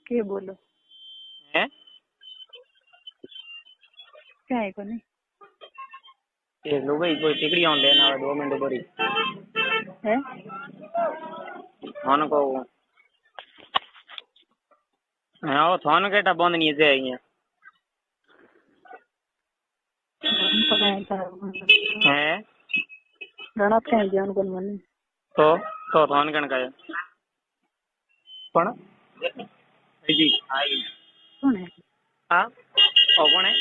के बोलो हैं क्या है कोनी ये लो भाई कोई टिकड़ी ऑन लेना है 2 मिनट बोरी है थान को हाँ थान केटा बंद नहीं से अहिया हम तो कहीं था हैं रणत कहीं जान कोन मने तो थान कण का कौन जी आई कौन है हाँ ओ कौन है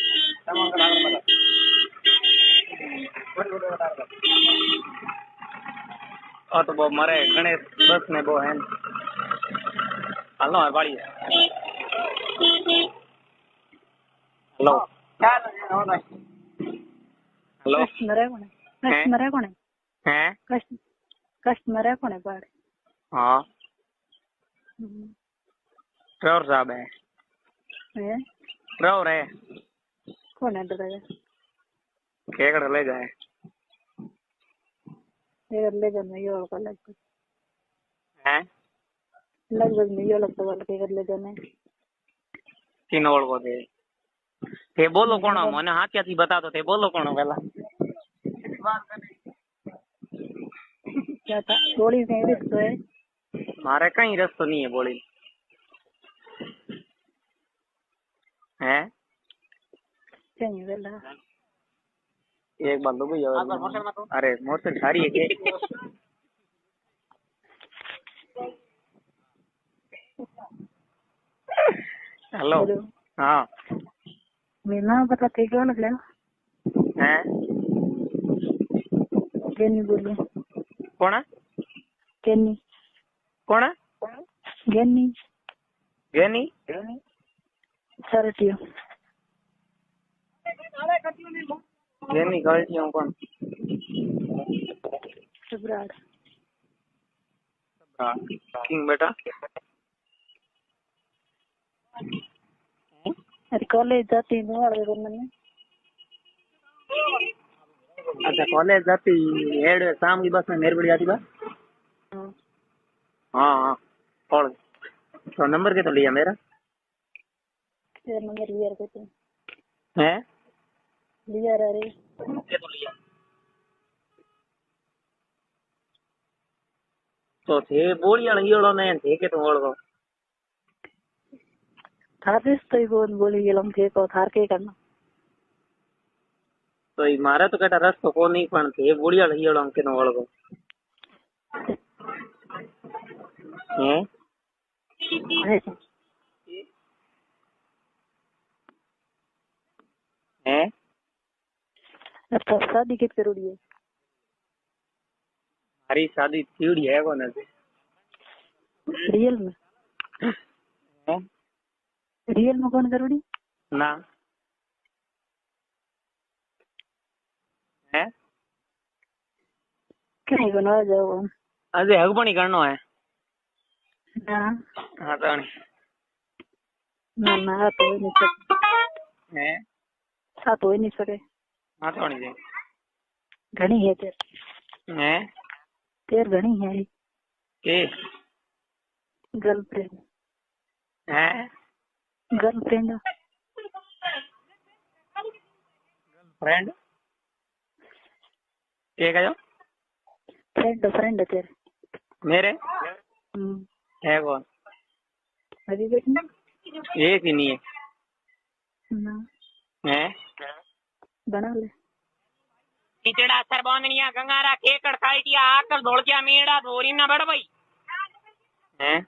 तो वो मारे गणेश बस में वो है हेलो बाड़ी हेलो हेलो कस्टमर है कौन है हैं कस्टमर है कौन है बाहर हाँ ड्राइवर साहब है ड्राइवर है कौन है ड्राइवर केकड़ ले जाए ये ले जाने यो का लगभग हैं नहीं यो लगता वाला के ले जाने तीन ओळ को ते बोलो कोण મને હાથિયાથી બતા દો તે બોલો કોણ પેલા क्या था गोली से रिश्तो है मारे कहीं रस्तो नहीं है बोली हैं चाहिए वेला एक बार लो भैया अरे मोटर सारी है के हेलो हाँ मेरा पता थे क्यों लग रहा हैं केनी बोलिए कौन है केनी कौन है गेनी गेनी सरटियो गेनी गलती हूँ कौन सबराड़ किंग बेटा अरे कॉलेज जाती हूँ और मैंने अच्छा कॉलेज जाती हेड शाम की बस में मेरे बड़ी जाती बा हाँ हाँ और तो नंबर के तो लिया मेरा तेरा नंबर लिया रखे थे हैं लिया रे के तो लिया तो थे बोलिया लंगियोड़ो ने थे के तो ओळगो थार तो ही बोली ये लम थे को थार के करना तो मारे तो केटा रस्तो को नहीं पण थे बोलिया लंगियोड़ो के तो ओळगो हैं हैं तो शादी कित करोड़ी है हमारी शादी थीड़ी है कौन है रियल में हैं रियल में कौन करोड़ी ना हैं कहीं बना जाओ अजे हगबणी करनो है ना हाँ तो ना तो नहीं सके हैं हाँ तो नहीं सके हाँ तो नहीं घनी है तेर हैं तेर घनी है के गर्लफ्रेंड हैं गर्लफ्रेंड फ्रेंड के कहो फ्रेंड फ्रेंड तेरे मेरे है कौन अभी देखना एक ही नहीं है ना हैं बना ले कीचड़ा सरबोंदनिया गंगारा केकड़ काइटिया आकर धोलकिया मीड़ा धोरी ना बड़ भाई हैं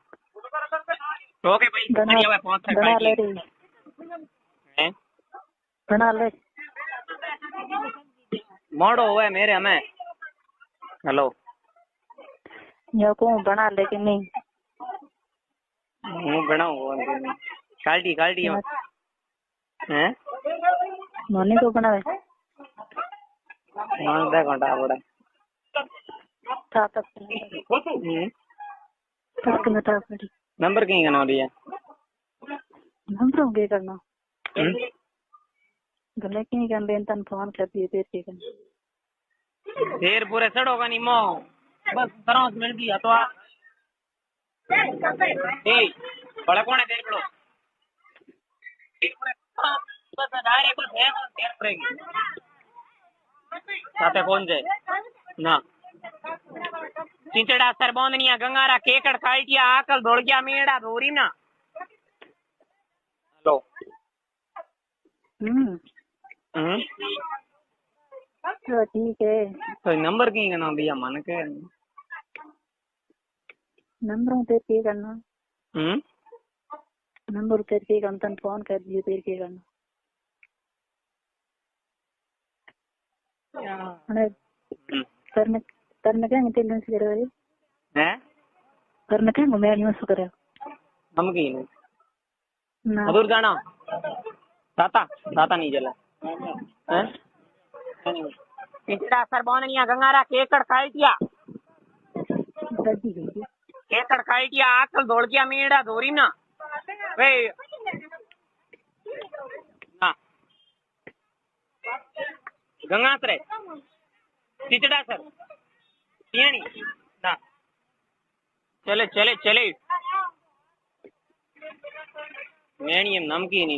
ओके भाई बना ले रे हैं बना ले मोड़ो हुआ मेरे हमें हेलो यो को बना ले कि नहीं हूँ बनाऊँ काल्टी काल्टी हैं मोनी को बनावे मान दे घंटा बड़ा था तक तक में था पड़ी नंबर कहीं का ना लिया नंबर होंगे करना गले की कर लेन तन फोन कर दिए पेट के कर देर पूरे सड़ोगा नहीं मो बस 15 मिनट दिया तो आ ભલે કોણે દેખલો સાથે કોણ છે ના ચીંચડા સરબોંદનિયા ગંગારા કેકડ કાળિયા આકલ ધોળિયા મીડા ધોરીના હેલો तो ठीक है। तो नंबर कहीं का नाम भैया मन के नंबर तेरे के करना नंबर तेरे के करना तन फोन कर दिए तेरे के करना अरे करने करने क्या तेरे से करे हैं करने क्या मैं नहीं उसको करे हम की ना मधुर जाना ताता ताता नहीं जला हैं चींचड़ा सरबोंदनिया गंगारा केकड़ काळिया दर्दी गई केकड़ काळिया आकल धोळकिया मीड़ा धोरीना वे ना गंगासरे चींचड़ा सर पियाणी ना चले चले चले मेणी नमकीन